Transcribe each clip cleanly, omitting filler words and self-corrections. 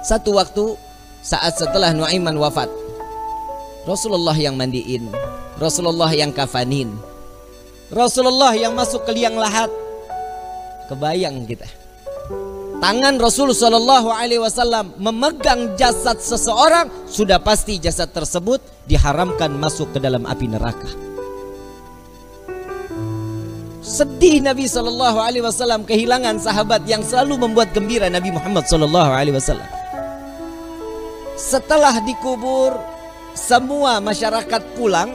Satu waktu saat setelah Nuaiman wafat, Rasulullah yang mandiin, Rasulullah yang kafanin, Rasulullah yang masuk ke liang lahat. Kebayang kita, tangan Rasul Shallallahu Alaihi Wasallam memegang jasad seseorang, sudah pasti jasad tersebut diharamkan masuk ke dalam api neraka. Sedih Nabi Shallallahu Alaihi Wasallam kehilangan sahabat yang selalu membuat gembira Nabi Muhammad Shallallahu Alaihi Wasallam. Setelah dikubur, semua masyarakat pulang.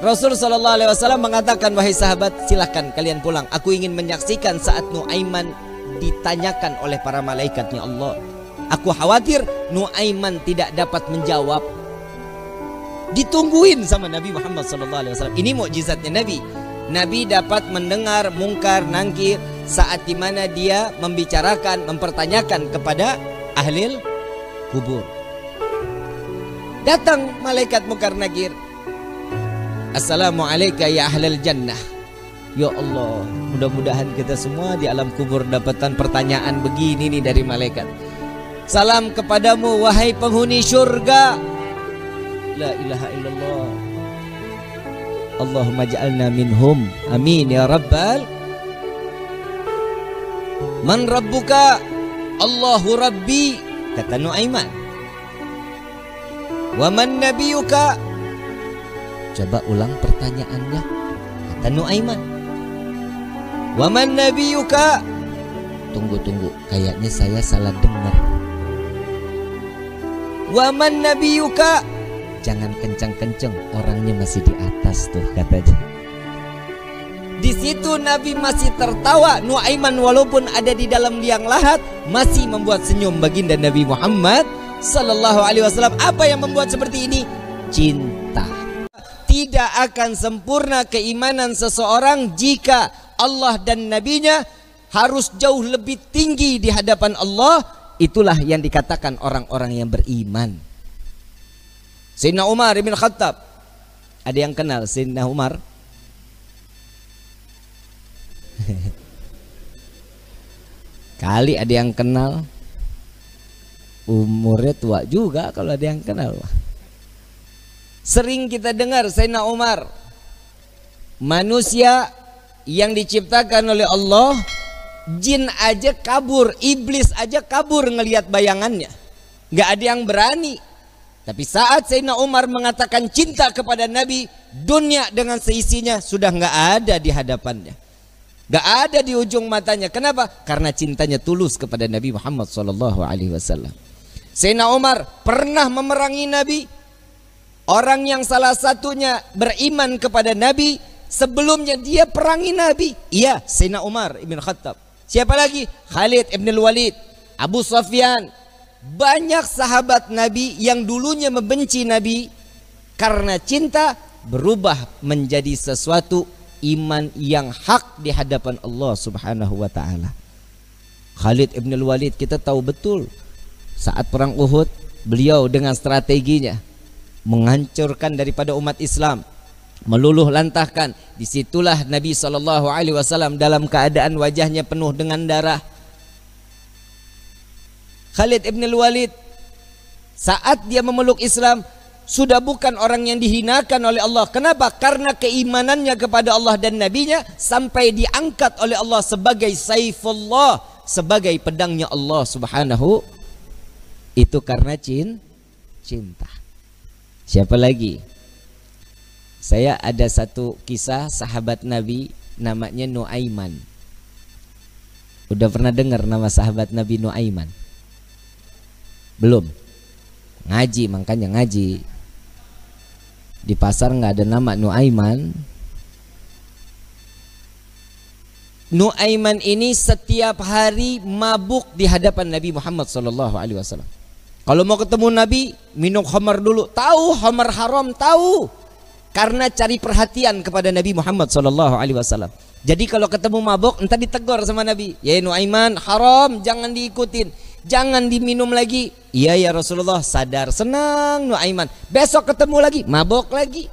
Rasul Shallallahu Alaihi Wasallam mengatakan, wahai sahabat, silahkan kalian pulang. Aku ingin menyaksikan saat Nuaiman ditanyakan oleh para malaikatnya Allah. Aku khawatir Nuaiman tidak dapat menjawab. Ditungguin sama Nabi Muhammad Shallallahu Alaihi Wasallam. Ini mukjizatnya Nabi. Nabi dapat mendengar mungkar nangkir saat dimana dia membicarakan, mempertanyakan kepada ahli kubur. Datang malaikat mungkar nakir. Assalamualaikum ya ahlal jannah. Ya Allah, mudah-mudahan kita semua di alam kubur dapatkan pertanyaan begini nih dari malaikat. Salam kepadamu wahai penghuni surga. La ilaha illallah. Allahumma ja'alna minhum. Amin ya rabbal. Man rabbuka? Allahu rabbi, kata Nuaiman. Wa man nabiyuka? Coba ulang pertanyaannya, kata Nuaiman. Wa man nabiyuka? Tunggu, kayaknya saya salah dengar. Wa man nabiyuka? Jangan kencang-kencang, orangnya masih di atas tuh, katanya. Di situ Nabi masih tertawa. Nuaiman walaupun ada di dalam liang lahat masih membuat senyum baginda Nabi Muhammad Sallallahu Alaihi Wasallam. Apa yang membuat seperti ini? Cinta. Tidak akan sempurna keimanan seseorang jika Allah dan Nabinya harus jauh lebih tinggi di hadapan Allah. Itulah yang dikatakan orang-orang yang beriman. Sayyidina Umar bin Khattab. Ada yang kenal Sayyidina Umar? Kali ada yang kenal. Umurnya tua juga kalau ada yang kenal. Sering kita dengar Sayyidina Umar, manusia yang diciptakan oleh Allah, jin aja kabur, iblis aja kabur ngelihat bayangannya. Gak ada yang berani. Tapi saat Sayyidina Umar mengatakan cinta kepada Nabi, dunia dengan seisinya sudah gak ada di hadapannya, gak ada di ujung matanya. Kenapa? Karena cintanya tulus kepada Nabi Muhammad SAW. Sayyidina Umar pernah memerangi Nabi. Orang yang salah satunya beriman kepada Nabi, sebelumnya dia perangi Nabi. Iya, Sayyidina Umar ibn Khattab. Siapa lagi? Khalid ibn Walid, Abu Sufyan. Banyak sahabat Nabi yang dulunya membenci Nabi, karena cinta berubah menjadi sesuatu iman yang hak di hadapan Allah Subhanahu wa taala. Khalid ibn Walid kita tahu betul, saat perang Uhud beliau dengan strateginya menghancurkan daripada umat Islam, meluluh lantahkan. Disitulah Nabi SAW dalam keadaan wajahnya penuh dengan darah. Khalid ibn Walid saat dia memeluk Islam sudah bukan orang yang dihinakan oleh Allah. Kenapa? Karena keimanannya kepada Allah dan Nabinya sampai diangkat oleh Allah sebagai Saifullah, sebagai pedangnya Allah Subhanahu. Itu karena cinta. Siapa lagi? Saya ada satu kisah sahabat Nabi namanya Nuaiman. Udah pernah dengar nama sahabat Nabi Nuaiman? Belum? Ngaji, makanya ngaji. Di pasar nggak ada nama Nuaiman. Nuaiman ini setiap hari mabuk di hadapan Nabi Muhammad SAW. Kalau mau ketemu Nabi, minum khamar dulu. Tahu khamar haram, tahu. Karena cari perhatian kepada Nabi Muhammad SAW. Jadi kalau ketemu mabuk, entar ditegur sama Nabi. Ya Nuaiman, haram, jangan diikutin, jangan diminum lagi. Iya ya Rasulullah, sadar, senang Nuaiman. Besok ketemu lagi, mabuk lagi.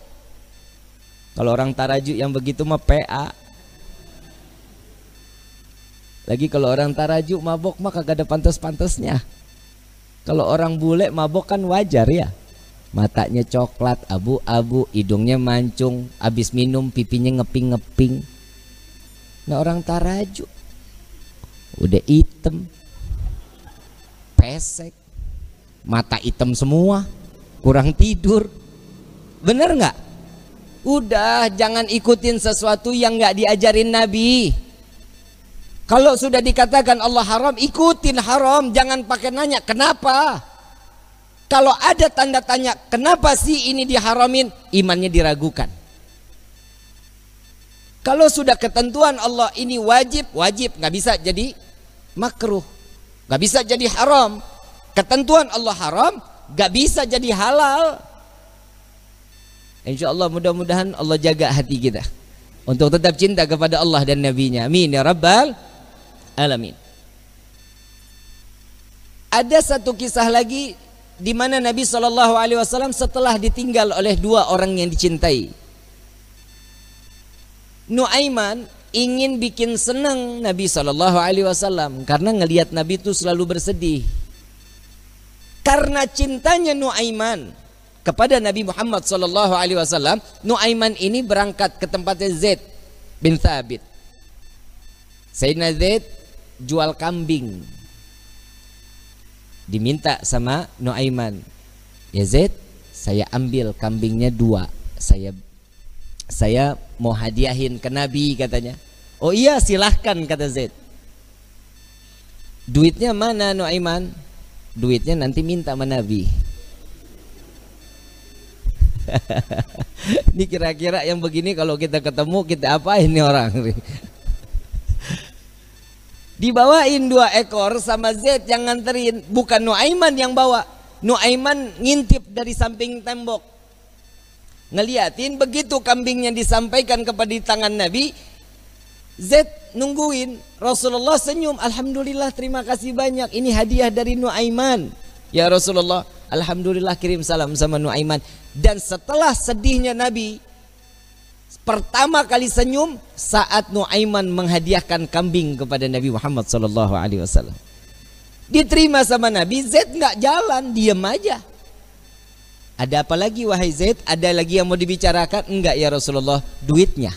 Kalau orang Tarajuk yang begitu mah PA. Lagi kalau orang Tarajuk mabuk mah kagak ada pantas-pantasnya. Kalau orang bule mabok kan wajar ya. Matanya coklat, abu-abu, hidungnya mancung, habis minum pipinya ngeping-ngeping. Nah orang Taraju udah hitam, pesek, mata hitam semua, kurang tidur. Bener nggak? Udah, jangan ikutin sesuatu yang nggak diajarin Nabi. Kalau sudah dikatakan Allah haram, ikutin haram. Jangan pakai nanya kenapa. Kalau ada tanda tanya kenapa sih ini diharamin, imannya diragukan. Kalau sudah ketentuan Allah ini wajib, nggak bisa jadi makruh, nggak bisa jadi haram. Ketentuan Allah haram, nggak bisa jadi halal. Insya Allah mudah-mudahan Allah jaga hati kita untuk tetap cinta kepada Allah dan Nabi-Nya. Amin ya Rabbal Alamin. Ada satu kisah lagi di mana Nabi SAW setelah ditinggal oleh dua orang yang dicintai. Nuaiman ingin bikin senang Nabi SAW karena ngelihat Nabi itu selalu bersedih. Karena cintanya Nuaiman kepada Nabi Muhammad SAW, Nuaiman ini berangkat ke tempatnya Zaid bin Thabit. Sayyidina Zaid jual kambing, diminta sama Nuaiman, ya Zaid, saya ambil kambingnya 2, saya mau hadiahin ke Nabi katanya. Oh iya silahkan kata Zaid. Duitnya mana Nuaiman? Duitnya nanti minta sama Nabi. Ini kira-kira yang begini kalau kita ketemu kita apain nih orang? Dibawain 2 ekor sama Zaid yang nganterin, bukan Nuaiman yang bawa. Nuaiman ngintip dari samping tembok, ngeliatin. Begitu kambingnya disampaikan kepada di tangan Nabi, Zaid nungguin. Rasulullah senyum, alhamdulillah terima kasih banyak, ini hadiah dari Nuaiman. Ya Rasulullah, alhamdulillah, kirim salam sama Nuaiman. Dan setelah sedihnya Nabi, pertama kali senyum saat Nuaiman menghadiahkan kambing kepada Nabi Muhammad SAW. Diterima sama Nabi. Zaid nggak jalan, diam aja. Ada apa lagi wahai Zaid? Ada lagi yang mau dibicarakan? Enggak ya Rasulullah, duitnya.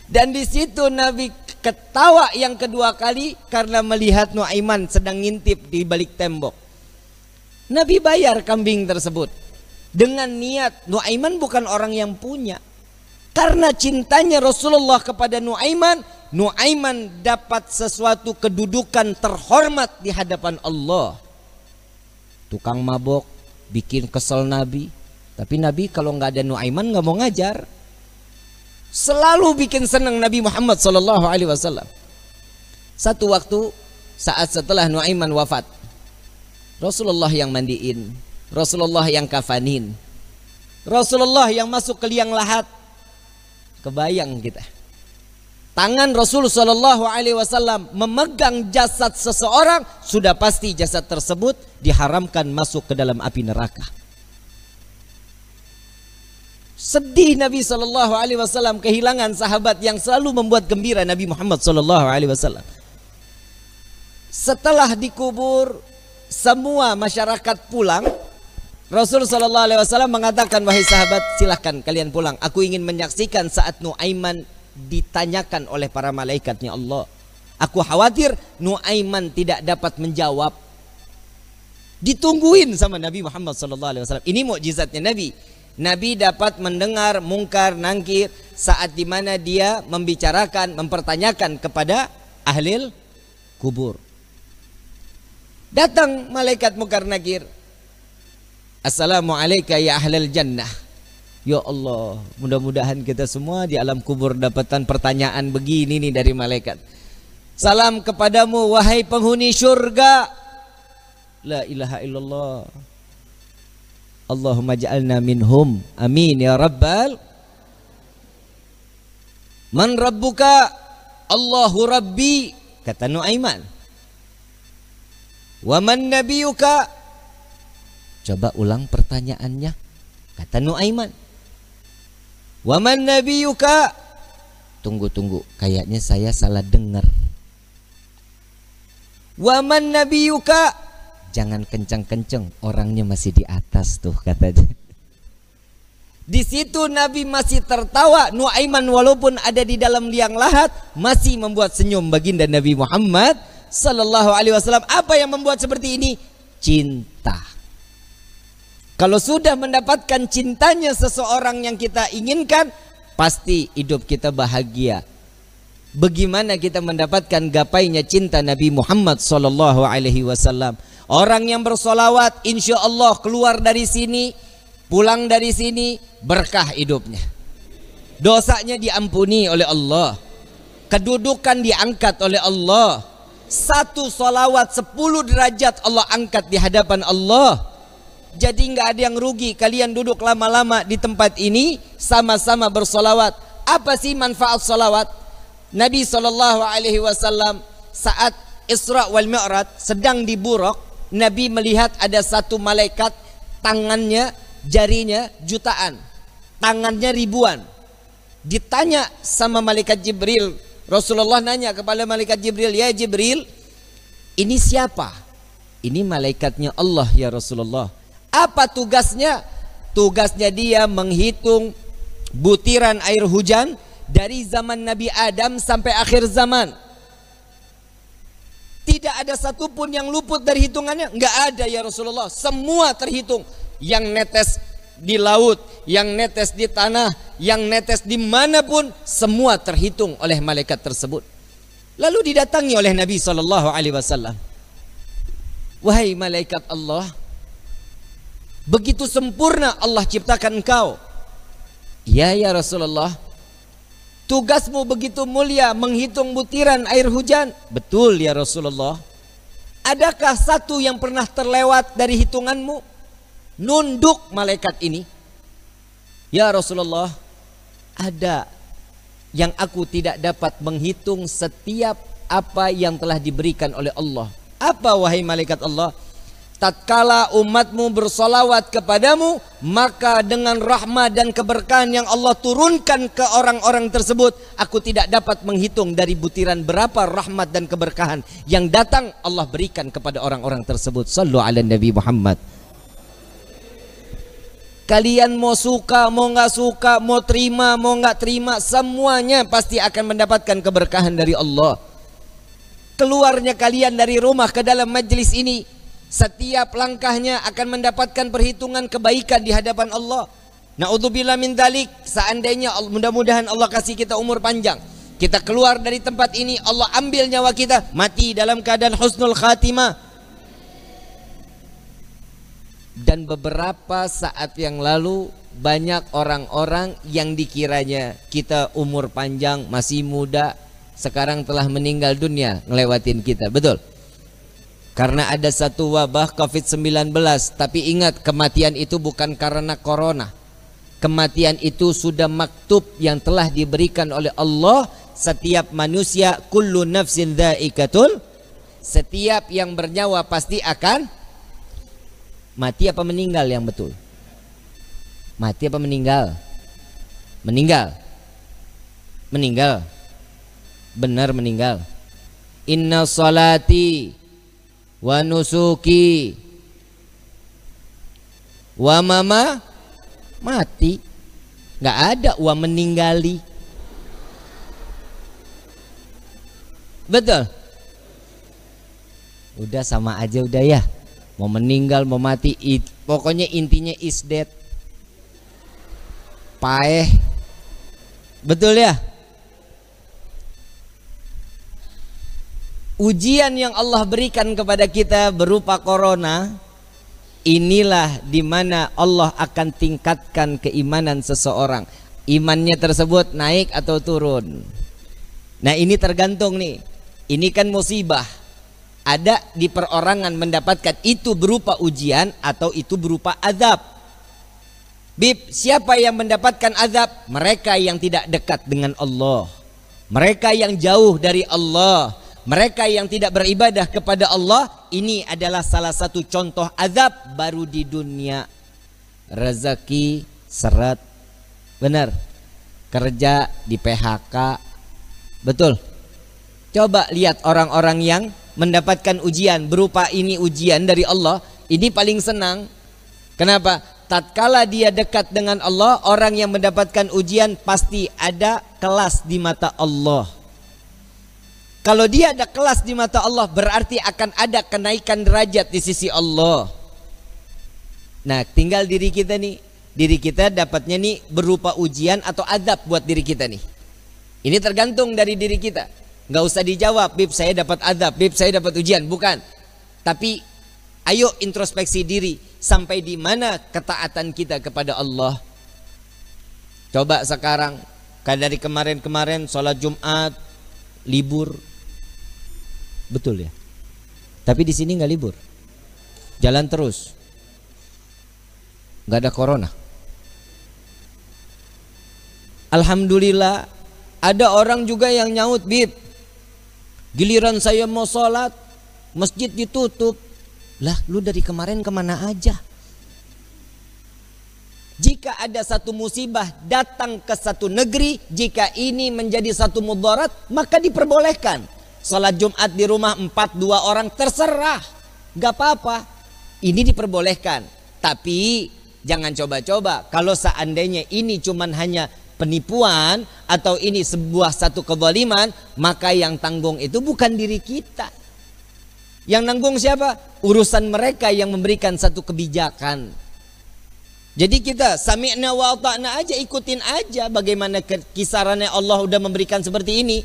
Dan di situ Nabi ketawa yang kedua kali karena melihat Nuaiman sedang ngintip di balik tembok. Nabi bayar kambing tersebut dengan niat Nuaiman bukan orang yang punya. Karena cintanya Rasulullah kepada Nuaiman, Nuaiman dapat sesuatu kedudukan terhormat di hadapan Allah. Tukang mabok bikin kesel Nabi, tapi Nabi kalau nggak ada Nuaiman nggak mau ngajar. Selalu bikin senang Nabi Muhammad SAW. Satu waktu saat setelah Nuaiman wafat, Rasulullah yang mandiin, Rasulullah yang kafanin, Rasulullah yang masuk ke liang lahat. Kebayang kita, tangan Rasul SAW memegang jasad seseorang, sudah pasti jasad tersebut diharamkan masuk ke dalam api neraka. Sedih Nabi SAW kehilangan sahabat yang selalu membuat gembira Nabi Muhammad SAW. Setelah dikubur, semua masyarakat pulang. Rasul SAW mengatakan, wahai sahabat, silahkan kalian pulang. Aku ingin menyaksikan saat Nuaiman ditanyakan oleh para malaikatnya Allah. Aku khawatir Nuaiman tidak dapat menjawab. Ditungguin sama Nabi Muhammad SAW. Ini mukjizatnya Nabi. Nabi dapat mendengar mungkar nangkir saat dimana dia membicarakan, mempertanyakan kepada ahli kubur. Datang malaikat mungkar nakir. Assalamualaikum ya ahlal jannah. Ya Allah, mudah-mudahan kita semua di alam kubur dapatkan pertanyaan begini nih dari malaikat. Salam kepadamu wahai penghuni syurga. La ilaha illallah. Allahumma ja'alna minhum. Amin ya rabbal. Man rabbuka? Allahu rabbi, kata Nuaiman. Wa man nabiyuka? Coba ulang pertanyaannya, kata Nuaiman. Wa man nabiyuka? Tunggu, kayaknya saya salah dengar. Waman nabiyuka, jangan kencang-kencang, orangnya masih di atas tuh katanya. Di situ Nabi masih tertawa. Nuaiman walaupun ada di dalam liang lahat masih membuat senyum baginda Nabi Muhammad sallallahu alaihi wasallam. Apa yang membuat seperti ini? Cinta. Kalau sudah mendapatkan cintanya seseorang yang kita inginkan, pasti hidup kita bahagia. Bagaimana kita mendapatkan gapainya cinta Nabi Muhammad sallallahu alaihi wasallam? Orang yang bersolawat, insya Allah keluar dari sini, pulang dari sini berkah hidupnya. Dosanya diampuni oleh Allah. Kedudukan diangkat oleh Allah. Satu solawat 10 derajat Allah angkat di hadapan Allah. Jadi nggak ada yang rugi. Kalian duduk lama-lama di tempat ini sama-sama bersolawat. Apa sih manfaat solawat? Nabi SAW saat Isra wal Mi'raj sedang di Buraq, Nabi melihat ada satu malaikat, tangannya, jarinya jutaan, tangannya ribuan. Ditanya sama malaikat Jibril, Rasulullah nanya kepada malaikat Jibril, ya Jibril, ini siapa? Ini malaikatnya Allah ya Rasulullah. Apa tugasnya? Tugasnya dia menghitung butiran air hujan dari zaman Nabi Adam sampai akhir zaman. Tidak ada satupun yang luput dari hitungannya. Enggak ada ya Rasulullah. Semua terhitung. Yang netes di laut, yang netes di tanah, yang netes dimanapun, semua terhitung oleh malaikat tersebut. Lalu didatangi oleh Nabi SAW. Wahai malaikat Allah, begitu sempurna Allah ciptakan engkau. Ya Rasulullah, tugasmu begitu mulia menghitung butiran air hujan. Betul ya Rasulullah. Adakah satu yang pernah terlewat dari hitunganmu? Nunduk malaikat ini, ya Rasulullah, ada yang aku tidak dapat menghitung setiap apa yang telah diberikan oleh Allah. Apa wahai malaikat Allah? Tatkala umatmu bersolawat kepadamu, maka dengan rahmat dan keberkahan yang Allah turunkan ke orang-orang tersebut, aku tidak dapat menghitung dari butiran berapa rahmat dan keberkahan yang datang Allah berikan kepada orang-orang tersebut. Sallu ala Nabi Muhammad. Kalian mau suka, mau nggak suka, mau terima, mau nggak terima, semuanya pasti akan mendapatkan keberkahan dari Allah. Keluarnya kalian dari rumah ke dalam majlis ini, setiap langkahnya akan mendapatkan perhitungan kebaikan di hadapan Allah. Na'udzubillah min dzalik. Seandainya mudah-mudahan Allah kasih kita umur panjang, kita keluar dari tempat ini, Allah ambil nyawa kita, mati dalam keadaan husnul khatimah. Dan beberapa saat yang lalu banyak orang-orang yang dikiranya kita umur panjang, masih muda, sekarang telah meninggal dunia ngelewatin kita. Betul? Karena ada satu wabah COVID-19. Tapi ingat, kematian itu bukan karena corona. Kematian itu sudah maktub yang telah diberikan oleh Allah. Setiap manusia, kullu nafsin dha'iqatul, setiap yang bernyawa pasti akan mati. Apa meninggal yang betul? Mati apa meninggal? Meninggal. Meninggal. Benar meninggal. Inna salati wa nusuki wa mama mati. Nggak ada wa meninggali. Betul? Udah sama aja udah ya. Mau meninggal, mau mati, pokoknya intinya is dead. Paeh. Betul ya? Ujian yang Allah berikan kepada kita berupa corona, inilah dimana Allah akan tingkatkan keimanan seseorang. Imannya tersebut naik atau turun. Nah ini tergantung nih. Ini kan musibah. Ada di perorangan mendapatkan itu berupa ujian atau itu berupa azab. Bib, siapa yang mendapatkan azab? Mereka yang tidak dekat dengan Allah, mereka yang jauh dari Allah, mereka yang tidak beribadah kepada Allah. Ini adalah salah satu contoh azab baru di dunia. Rezeki seret, benar. Kerja di PHK, betul. Coba lihat orang-orang yang mendapatkan ujian berupa ini ujian dari Allah, ini paling senang. Kenapa? Tatkala dia dekat dengan Allah, orang yang mendapatkan ujian pasti ada kelas di mata Allah. Kalau dia ada kelas di mata Allah, berarti akan ada kenaikan derajat di sisi Allah. Nah, tinggal diri kita nih. Diri kita dapatnya nih berupa ujian atau azab buat diri kita nih. Ini tergantung dari diri kita. Nggak usah dijawab, Bib saya dapat azab, Bib saya dapat ujian. Bukan. Tapi ayo introspeksi diri. Sampai di mana ketaatan kita kepada Allah. Coba sekarang, kayak dari kemarin-kemarin sholat Jumat libur. Betul ya? Tapi di sini nggak libur. Jalan terus. Nggak ada corona. Alhamdulillah, ada orang juga yang nyaut, Bib, giliran saya mau sholat masjid ditutup. Lah, lu dari kemarin kemana aja? Jika ada satu musibah datang ke satu negeri, jika ini menjadi satu mudarat, maka diperbolehkan sholat Jumat di rumah 4-2 orang, terserah, gak apa-apa. Ini diperbolehkan. Tapi jangan coba-coba. Kalau seandainya ini cuman hanya penipuan atau ini sebuah satu kezaliman, maka yang tanggung itu bukan diri kita. Yang nanggung siapa? Urusan mereka yang memberikan satu kebijakan. Jadi kita sami'na wa ata'na aja, ikutin aja bagaimana kisarannya Allah udah memberikan seperti ini.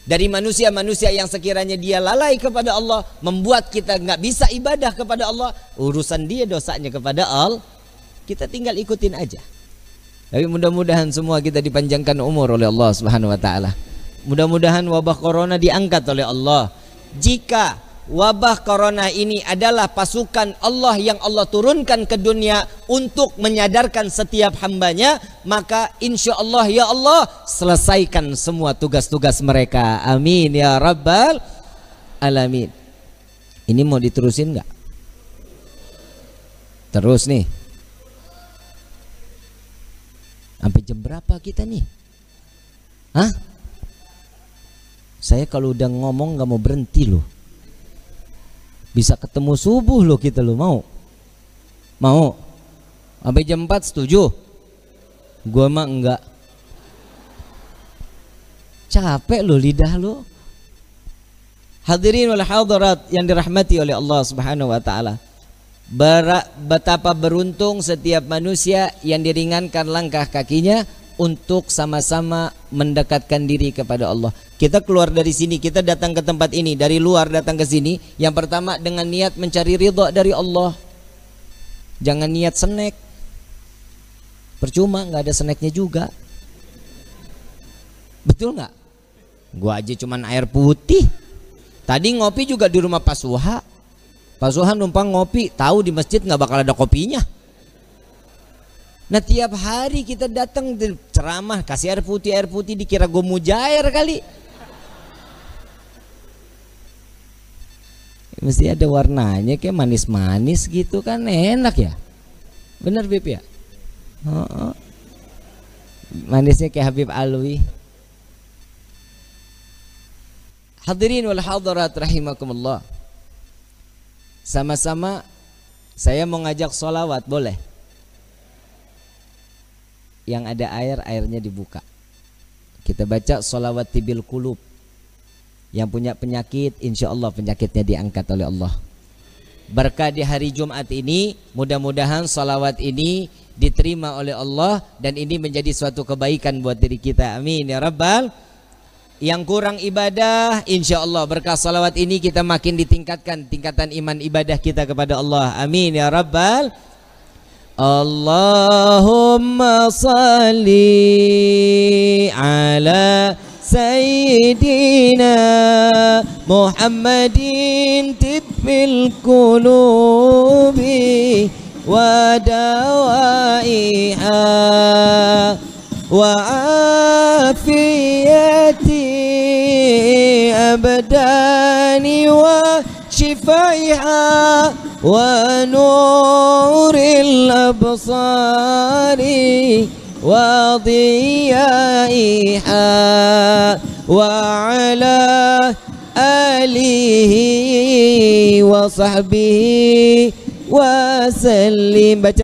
Dari manusia-manusia yang sekiranya dia lalai kepada Allah, membuat kita nggak bisa ibadah kepada Allah, urusan dia dosanya kepada Allah. Kita tinggal ikutin aja. Tapi mudah-mudahan semua kita dipanjangkan umur oleh Allah Subhanahu wa taala. Mudah-mudahan wabah corona diangkat oleh Allah. Jika wabah corona ini adalah pasukan Allah yang Allah turunkan ke dunia untuk menyadarkan setiap hambanya, maka insya Allah ya Allah selesaikan semua tugas-tugas mereka. Amin ya rabbal alamin. Ini mau diterusin nggak? Terus nih. Sampai jam berapa kita nih? Hah? Saya kalau udah ngomong gak mau berhenti loh. Bisa ketemu subuh loh kita loh. Mau? Mau? Sampai jam 4 setuju? Gua mah enggak. Capek loh lidah lo. Hadirin wal hadirat yang dirahmati oleh Allah Subhanahu wa taala. Betapa beruntung setiap manusia yang diringankan langkah kakinya untuk sama-sama mendekatkan diri kepada Allah. Kita keluar dari sini, kita datang ke tempat ini, dari luar datang ke sini, yang pertama dengan niat mencari ridha dari Allah. Jangan niat snack. Percuma, nggak ada snacknya juga. Betul nggak? Gua aja cuman air putih. Tadi ngopi juga di rumah Pak Suha. Pak Suhan numpang ngopi, tahu di masjid nggak bakal ada kopinya. Nah tiap hari kita datang ceramah, kasih air putih dikira gue mujair kali. Mesti ada warnanya kayak manis-manis gitu kan, enak ya. Bener Bib ya? Manisnya kayak Habib Alwi. Hadirin wal hadirat rahimakumullah. Sama-sama saya mau ngajak sholawat, boleh? Yang ada air, airnya dibuka. Kita baca sholawat tibil kulub. Yang punya penyakit, insya Allah penyakitnya diangkat oleh Allah. Berkah di hari Jumat ini, mudah-mudahan sholawat ini diterima oleh Allah dan ini menjadi suatu kebaikan buat diri kita. Amin ya rabbal. Yang kurang ibadah, insya Allah berkah salawat ini kita makin ditingkatkan tingkatan iman ibadah kita kepada Allah. Amin ya rabbal. Allahumma salli ala sayyidina Muhammadin tibbil qulubi wa dawaiha wa afiyati abdani wa shifaiha wa nuril absari wa diyaiha wa ala alihi wa sahbihi wa sallim. Baca